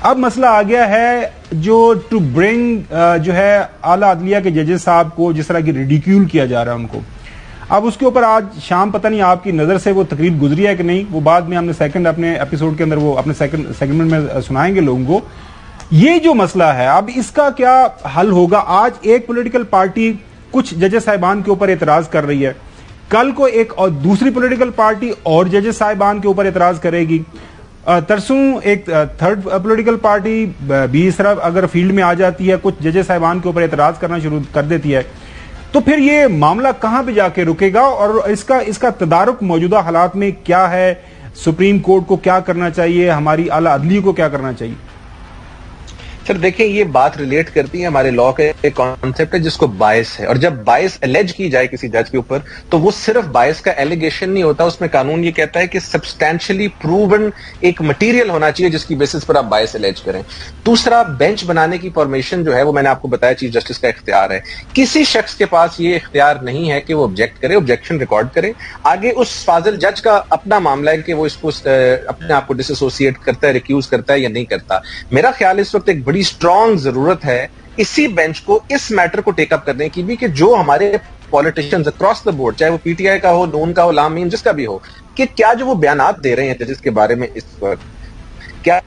اب مسئلہ آ گیا ہے جو ٹو برنگ جو ہے اعلیٰ عدلیہ کے ججز صاحب کو جس طرح کی ریڈیکیول کیا جا رہا ہے ان کو. اب اس کے اوپر آج شام پتہ نہیں آپ کی نظر سے وہ تقریر گزری ہے کہ نہیں, وہ بعد میں ہم نے سیکنڈ اپنے ایپیسوڈ کے اندر وہ اپنے سیکنڈ سیگمنٹ میں سنائیں گے لوگوں کو. یہ جو مسئلہ ہے اب اس کا کیا حل ہوگا؟ آج ایک پولیٹیکل پارٹی کچھ ججز صاحبان کے اوپر اعتراض کر رہی ہے, کل کو ایک اور دوسری پولیٹیکل پارٹی اور ججز صاحبان کے اوپر اعتراض کرے گی, ترسوں ایک تھرڈ پولیٹیکل پارٹی بھی اس طرح اگر فیلڈ میں آ جاتی ہے, کچھ ججز صاحبان کے اوپر اعتراض کرنا شروع کر دیتی ہے, تو پھر یہ معاملہ کہاں پہ جا کے رکے گا اور اس کا تدارک موجودہ حالات میں کیا ہے؟ سپریم کورٹ کو کیا کرنا چاہیے, ہماری اعلیٰ عدلیہ کو کیا کرنا چاہیے؟ سر دیکھیں, یہ بات ریلیٹ کرتی ہے ہمارے لا کا ایک کانسیپٹ ہے جس کو بائس ہے, اور جب بائس الیج کی جائے کسی جج کے اوپر تو وہ صرف بائس کا ایلیگیشن نہیں ہوتا, اس میں قانون یہ کہتا ہے کہ سبسٹینشلی پروون ایک مٹیریل ہونا چاہیے جس کی بیسس پر آپ بائس الیج کریں. دوسرا, بینچ بنانے کی فارمیشن جو ہے وہ میں نے آپ کو بتایا چیف جسٹس کا اختیار ہے. کسی شخص کے پاس یہ اختیار نہیں ہے کہ وہ آبجیکٹ کرے, آبجیکشن ریکارڈ کرے, آگے اس فاضل جج کا اپنا معاملہ ہے کہ وہ اس کو اپنے آپ کو ڈس ایسوسیٹ کرتا ہے, ریکیوز کرتا ہے یا نہیں کرتا. میرا خیال اس وقت ایک بڑی اسٹرانگ ضرورت ہے اسی بینچ کو اس میٹر کو ٹیک اپ کرنے کی بھی, کہ جو ہمارے پولیٹیشینز اکراس دا بورڈ, چاہے وہ پی ٹی آئی کا ہو, نون کا ہو, لامین جس کا بھی ہو, کہ کیا جو وہ بیانات دے رہے ہیں ججز کے بارے میں اس وقت کیا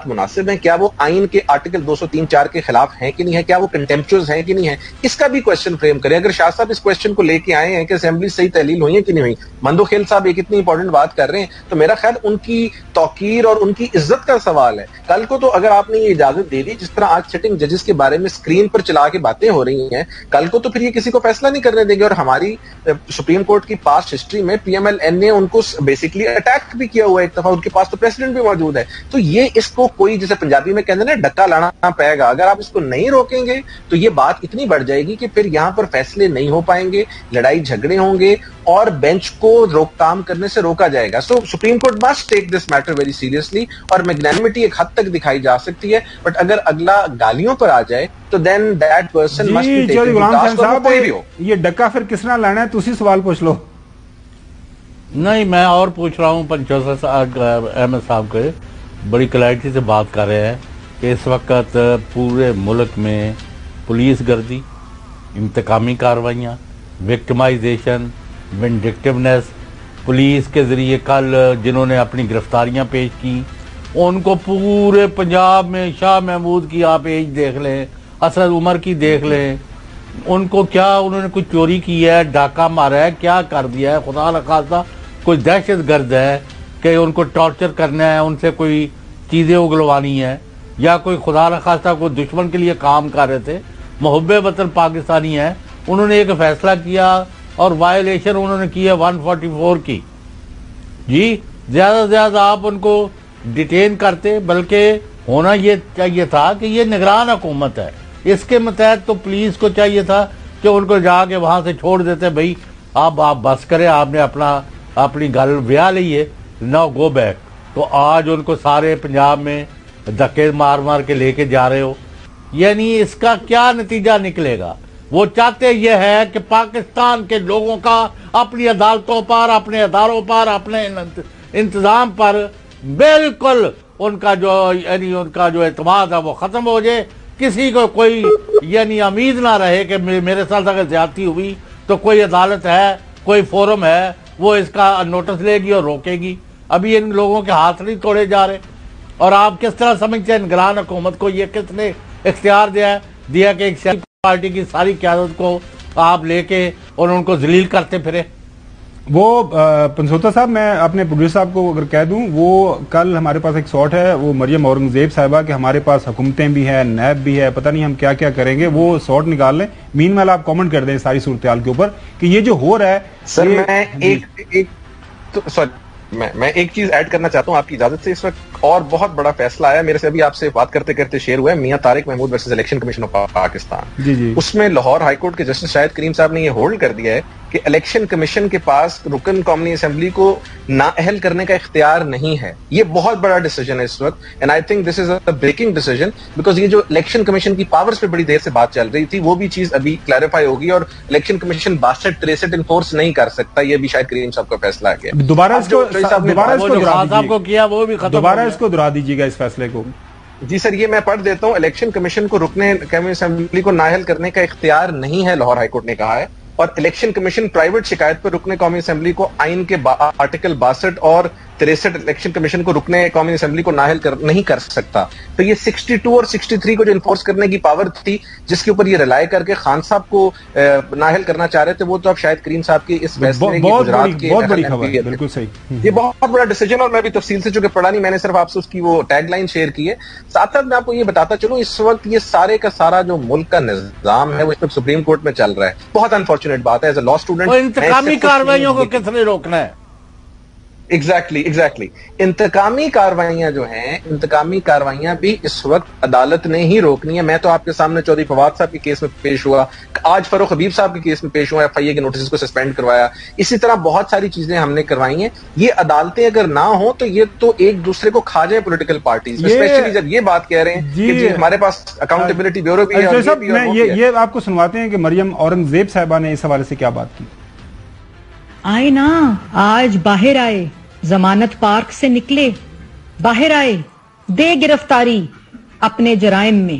مناسب ہیں, کیا وہ آئین کے آرٹیکل 203(4) کے خلاف ہیں کہ نہیں ہے, کیا وہ کنٹمپچوس ہیں کہ نہیں ہے, اس کا بھی کوشچن فریم کریں. اگر شاہ صاحب اس کوشچن کو لے کے آئے ہیں کہ اسمبلی صحیح تحلیل ہوئی ہے کہ نہیں ہوئی, مندوخیل صاحب ایک اتنی امپورٹنٹ بات کر رہے ہیں, تو میرا خیال ان کی توقیر اور ان کی عزت کا سوال ہے. کل کو تو اگر آپ نے یہ اجازت دے دی جس طرح آج سٹنگ ججز کے بارے میں اسکرین پر چلا کے باتیں ہو رہی ہیں, کل کو تو پھر یہ کسی کو فیصلہ نہیں کرنے دیں گے. اور ہماری سپریم کورٹ کی پاسٹ ہسٹری میں پی ایم ایل این نے ان کو بیسکلی اٹیک بھی کیا ہوا ہے ایک دفعہ, ان کے پاس تو پریسیڈنٹ بھی موجود ہے. تو یہ اس کو کوئی جیسے پنجابی میں کہتے ہیں نا ڈکا لانا پائے گا, اگر آپ اس کو نہیں روکیں گے تو یہ بات اتنی بڑھ جائے گی کہ پھر یہاں پر فیصلے نہیں ہو پائیں گے, لڑائی جھگڑے ہوں گے اور بینچ کو روک کام کرنے سے روکا جائے گا. سو سپریم کورٹ مسٹ ٹیک دس میٹر ویری سیریسلی, اور میگنانیمٹی ایک حد تک دکھائی جا سکتی ہے, بٹ اگر اگلا گالیوں پر آ جائے تو then that person must be taken to task. اور کوئی بھی ہو, یہ ڈکا پھر کس طرح لانا ہے, تسی سوال پوچھ لو. نہیں, میں اور پوچھ رہا ہوں پنچوسا احمد صاحب کے بڑی کلیئرٹی سے بات کر رہے ہیں کہ اس وقت پورے ملک میں پولیس گردی, انتقامی کارروائیاں, وکٹمائزیشن, ونڈکٹیونیس, پولیس کے ذریعے کل جنہوں نے اپنی گرفتاریاں پیش کی ان کو پورے پنجاب میں شاہ محمود کی آپ ایج دیکھ لیں, اسد عمر کی دیکھ لیں, ان کو کیا انہوں نے کچھ چوری کی ہے, ڈاکہ مارا ہے, کیا کر دیا ہے, خدا نخواستہ کوئی دہشت گرد ہے کہ ان کو ٹارچر کرنا ہے, ان سے کوئی چیزیں اگلوانی ہے, یا کوئی خدا نخواستہ کوئی دشمن کے لیے کام کر رہے تھے, محب وطن پاکستانی ہیں, انہوں نے ایک فیصلہ کیا اور وائلیشن انہوں نے کی ہے 144 کی. جی زیادہ سے زیادہ آپ ان کو ڈیٹین کرتے, بلکہ ہونا یہ چاہیے تھا کہ یہ نگران حکومت ہے, اس کے متحد تو پولیس کو چاہیے تھا کہ ان کو جا کے وہاں سے چھوڑ دیتے, بھائی آپ بس کریں, آپ نے اپنی گل ویا لی ہے, نو گو بیک. تو آج ان کو سارے پنجاب میں دھکے مار مار کے لے کے جا رہے ہو, یعنی اس کا کیا نتیجہ نکلے گا؟ وہ چاہتے یہ ہے کہ پاکستان کے لوگوں کا اپنی عدالتوں پر, اپنے اداروں پر, اپنے انتظام پر بالکل ان کا جو اعتماد ہے وہ ختم ہو جائے, کسی کو کوئی یعنی امید نہ رہے کہ میرے ساتھ اگر زیادتی ہوئی تو کوئی عدالت ہے, کوئی فورم ہے, وہ اس کا نوٹس لے گی اور روکے گی. ابھی ان لوگوں کے ہاتھ نہیں توڑے جا رہے, اور آپ کس طرح سمجھتے ہیں نگران حکومت کو یہ کس نے اختیار دیا کہ ایک سیاسی پارٹی کی ساری قیادت کو آپ لے کے اور ان کو ذلیل کرتے پھرے؟ وہ پنسوتا صاحب, میں اپنے پروڈیوسر صاحب کو اگر کہہ دوں, وہ کل ہمارے پاس ایک ساٹ ہے, وہ مریم اورنگزیب صاحبہ کہ ہمارے پاس حکومتیں بھی ہیں, نیب بھی ہے, پتہ نہیں ہم کیا کیا کریں گے, وہ ساٹ نکال لیں. مین وائل آپ کامنٹ کر دیں ساری صورتحال کے اوپر کہ یہ جو ہو رہا ہے. سر میں ایک چیز ایڈ کرنا چاہتا ہوں آپ کی اجازت سے. اس وقت اور بہت بڑا فیصلہ آیا میرے سے, ابھی آپ سے بات کرتے کرتے شیئر ہوا ہے, Mian Tariq Mahmood versus election commission of Pakistan. جی. اس میں لاہور ہائی کورٹ کے جسٹس شاہد کریم صاحب نے یہ ہولڈ کر دیا ہے کہ الیکشن کمیشن کے پاس رکن قومی اسمبلی کو نااہل کرنے کا اختیار نہیں ہے. یہ بہت بڑا ڈیسیجن ہے اس وقت, and I think this is a breaking decision, because یہ جو الیکشن کمیشن کی پاورز پہ بڑی دیر سے بات چل رہی تھی وہ بھی چیز ابھی کلیریفائی ہوگی, اور الیکشن کمیشن 62-63 انفورس نہیں کر سکتا. یہ بھی شاہد کریم صاحب کا فیصلہ ہے. دوبارہ اس کو دہرا دیجیے گا اس فیصلے کو. جی سر، یہ میں پڑھ دیتا ہوں. الیکشن کمیشن کو رکن قومی اسمبلی کو نااہل کرنے کا اختیار نہیں ہے، لاہور ہائی کورٹ نے کہا ہے. اور الیکشن کمیشن پرائیویٹ شکایت پر رکن قومی اسمبلی کو آئین کے آرٹیکل 62 اور 63 الیکشن کمیشن کو رکن قومی اسمبلی کو نااہل نہیں کر سکتا. تو یہ 62 اور 63 کو جو انفورس کرنے کی پاور تھی، جس کے اوپر یہ رلائے کر کے خان صاحب کو نااہل کرنا چاہ رہے تھے، وہ تو اب شاید کریم صاحب کی اس فیصلے کی گجرات کے بہت بڑی خبر ہے. بالکل صحیح، یہ بہت بڑا ڈیسیجن. اور میں بھی تفصیل سے چونکہ پڑھا نہیں، میں نے صرف آپ سے اس کی وہ ٹیگ لائن شیئر کی ہے. ساتھ ساتھ میں آپ کو یہ بتاتا چلوں، اس وقت یہ سارے کا سارا جو ملک کا نظام ہے وہ اس وقت سپریم کورٹ میں چل رہا ہے. بہت انفارچونیٹ بات ہے. ایز اے لا اسٹوڈنٹ، انتقامی کارروائیوں کو کس نے روکنا ہے؟ ایگزیکٹلی. انتقامی کارروائیاں جو ہیں، انتقامی کارروائیاں بھی اس وقت عدالت نے ہی روکنی ہے. میں تو آپ کے سامنے چودھری فواد صاحب کے کیس میں پیش ہوا، آج فاروق حبیب صاحب کے کیس میں پیش ہوا، FIA کے نوٹسز کو سسپینڈ کروایا. اسی طرح بہت ساری چیزیں ہم نے کروائی ہیں. یہ عدالتیں اگر نہ ہوں تو یہ تو ایک دوسرے کو کھا جائیں پولیٹیکل پارٹیز، اسپیشلی جب یہ بات کہہ رہے ہیں کہ جی ہمارے پاس اکاؤنٹیبلٹی بیورو بھی ہے. یہ آپ کو سنواتے ہیں کہ مریم اورنگزیب صاحبہ نے اس حوالے سے کیا بات کی. آئے نا، آج باہر آئے، ضمانت پارک سے نکلے، باہر آئے، دے گرفتاری اپنے جرائم میں.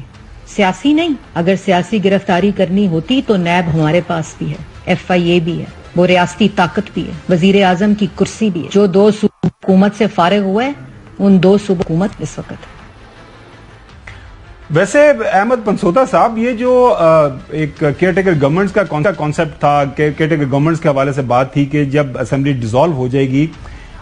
سیاسی نہیں، اگر سیاسی گرفتاری کرنی ہوتی تو نیب ہمارے پاس بھی ہے، FIA بھی ہے، وہ ریاستی طاقت بھی ہے، وزیر اعظم کی کرسی بھی ہے. جو 2 صوبوں حکومت سے فارغ ہوئے، ان 2 صوبوں حکومت اس وقت. ویسے احمد پنسوتا صاحب، یہ جو ایک کیئر ٹیکر گورنمنٹس کا کانسیپٹ تھا، کیئر ٹیکر گورنمنٹس کے حوالے سے بات تھی کہ جب اسمبلی ڈیزالو ہو جائے گی،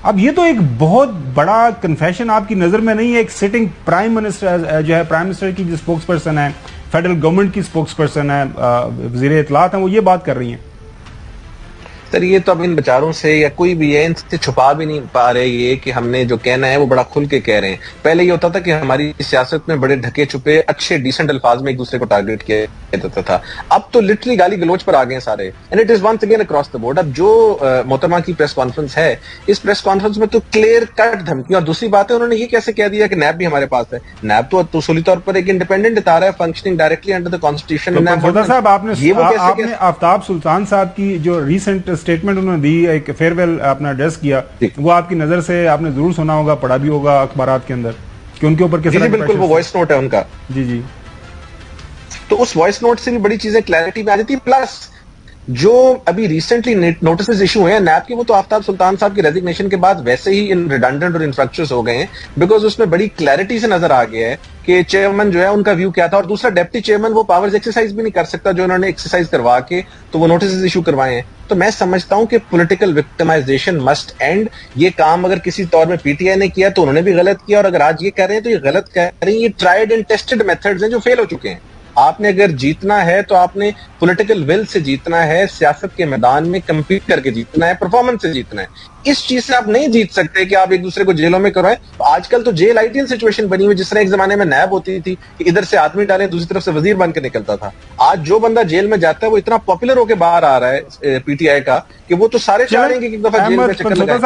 اب یہ تو ایک بہت بڑا کنفیشن آپ کی نظر میں نہیں ہے؟ ایک سٹنگ پرائم منسٹر جو ہے، پرائم منسٹر کی جو اسپوکس پرسن ہے، فیڈرل گورنمنٹ کی اسپوکس پرسن ہے، وزیر اطلاعات ہیں، وہ یہ بات کر رہی ہیں. سر یہ تو اب ان بیچاروں سے یا کوئی بھی ہے، ان سے چھپا بھی نہیں پا رہے یہ کہ ہم نے جو کہنا ہے وہ بڑا کھل کے کہہ رہے ہیں. پہلے یہ ہوتا تھا کہ ہماری سیاست میں بڑے ڈھکے چھپے اچھے ڈیسنٹ الفاظ میں ایک دوسرے کو ٹارگیٹ کیا جاتا تھا. اب تو لٹرلی گالی گلوچ پر آ گئے ہیں سارے. And it is once again across the board. اب جو محترمہ کی پریس کانفرنس ہے، اس پریس کانفرنس میں تو کلیئر کٹ دھمکی. اور دوسری بات ہے، انہوں نے یہ کیسے کہہ دیا کہ نیب بھی ہمارے پاس ہے. نیب تو اصولی طور پر ایک انڈیپینڈنٹ ادارہ ہے، functioning directly under the constitution. صاحب، آپ نے آفتاب سلطان صاحب کی جو ریسنٹ اسٹیٹمنٹ انہوں نے دی، ایک فیئرویل اپنا ایڈریس کیا، وہ آپ کی نظر سے آپ نے ضرور سنا ہوگا، پڑھا بھی ہوگا اخبارات کے اندر کہ ان کے اوپر کس طرح. بالکل، وہ وائس نوٹ ہے ان کا. جی. تو اس وائس نوٹ سے بھی بڑی چیزیں کلیئرٹی میں آ جاتی. پلس جو ابھی ریسنٹلی نوٹسز ایشو ہوئے ہیں نیب کے، وہ تو آفتاب سلطان صاحب کی ریزگنیشن کے بعد ویسے ہی ریڈنڈنٹ اور انفریکچرس ہو گئے ہیں، بیکاز اس میں بڑی کلیئرٹی سے نظر آ گیا ہے کہ چیئرمین جو ہے ان کا ویو کیا تھا. اور دوسرا، ڈیپٹی چیئرمین وہ پاورز ایکسرسائز بھی نہیں کر سکتا جو انہوں نے ایکسرسائز کروا کے تو وہ نوٹسز ایشو کروائے ہیں. تو میں سمجھتا ہوں کہ پولیٹیکل وکٹمائزیشن مسٹ اینڈ. یہ کام اگر کسی طور میں PTI نے کیا تو انہوں نے بھی غلط کیا، اور اگر آج یہ کہہ رہے ہیں تو یہ غلط کہہ رہے ہیں. یہ ٹرائیڈ اینڈ ٹیسٹڈ میتھڈز ہیں جو فیل ہو چکے ہیں. آپ نے اگر جیتنا ہے تو آپ نے پولیٹیکل ول سے جیتنا ہے، سیاست کے میدان میں کمپیٹ کر کے جیتنا ہے، پرفارمنس سے جیتنا ہے. اس چیز سے آپ نہیں جیت سکتے کہ آپ ایک دوسرے کو جیلوں میں کروائیں. آج کل تو جیل آئیڈیل سچویشن بنی ہوئی، جس طرح ایک زمانے میں نیب ہوتی تھی کہ ادھر سے آدمی ڈالیں، دوسری طرف سے وزیر بن کے نکلتا تھا. آج جو بندہ جیل میں جاتا ہے وہ اتنا پاپولر ہو کے باہر آ رہا ہے PTI کا کہ وہ تو سارے چاہ رہے ہیں کہ ایک دفعہ جیل میں چکر لگائیں.